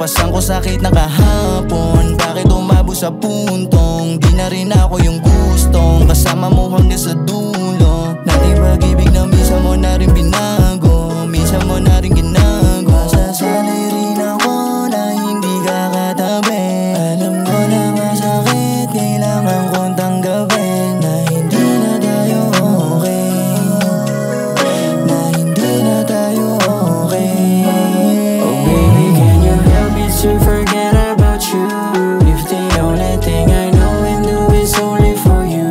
Pasan ko sakit na kahapon, bakit umabot sa puntong di na rin ako yung gustong kasama mo hanggang sa dulo. Nating pag-ibig na minsan mo na rin binago, minsan mo na rin ginagawa. Masasanay rin ako na hindi ka katabi. Alam mo na masakit, kailangan kong tanggapin na hindi na tayo okay, na hindi na tayo okay. Oh baby, can you help me to forget about you? If the only thing I know and do is only for you,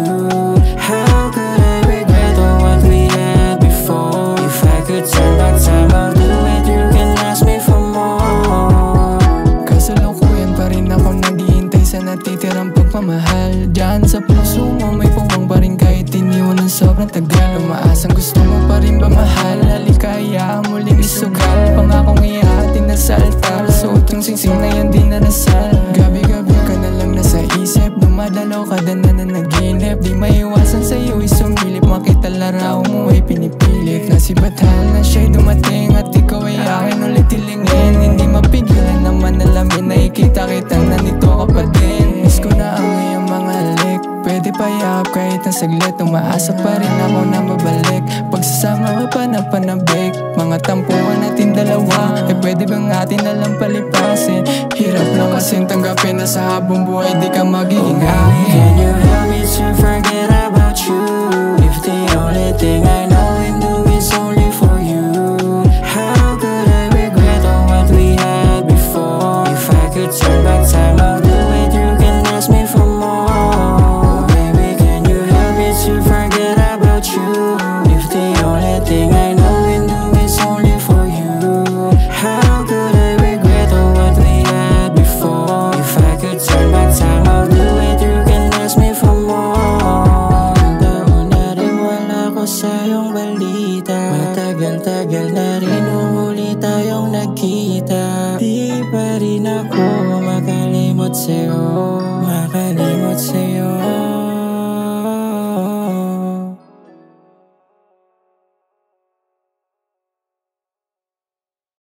how could I regret all what we had before? If I could turn back time, I'll do it, you can ask me for more. Kasalukuyan pa rin ako naghihintay sa natitirang pagmamahal. Diyan sa puso mo may puwang pa rin kahit iniwan ng sobrang tagal. Umaasang gusto mo pa rin ba mahal? Halika, hayaan muling isugal. Pangakong iaatin na sa altar, suot yung singsing na yan di na nasal. Gabi-gabi ka na lang nasa isip, dumadalaw ka na nanaginip. Di maiwasan sa'yo isumilip, makita laraw mo ay pinipilit. Nasibatan na siya'y dumating at ikaw ay akin ulit tilingin. Hindi mapigilan naman alamin na ikita-kitang nandito ka pa din. Miss ko na ang iyong mga halik, pwede pa yakap kahit na saglit. Umaasa pa rin ako na mabalik, pagsasama ka pa na panabik. Mga tampuhan natin dalawa, eh pwede bang atin na lang palipasin? Hirap lang kasing tanggapin na sa habang buhay di ka magiging akin. Can you help me to forget about you? If the only thing I know and do is only for you, how could I regret all what we had before? If I could turn back time, I'll do it, you can ask me for more. Oh baby, can you help me to forget about you? If the only thing I know and do is only for you, how could I regret all what we had before? If I could turn back time, I'll do it, you can ask me for more. Taon na rin wala ko sa iyong balita, matagal-tagal na rin nung huli tayong nagkita. Di pa rin ako makalimot sa'yo.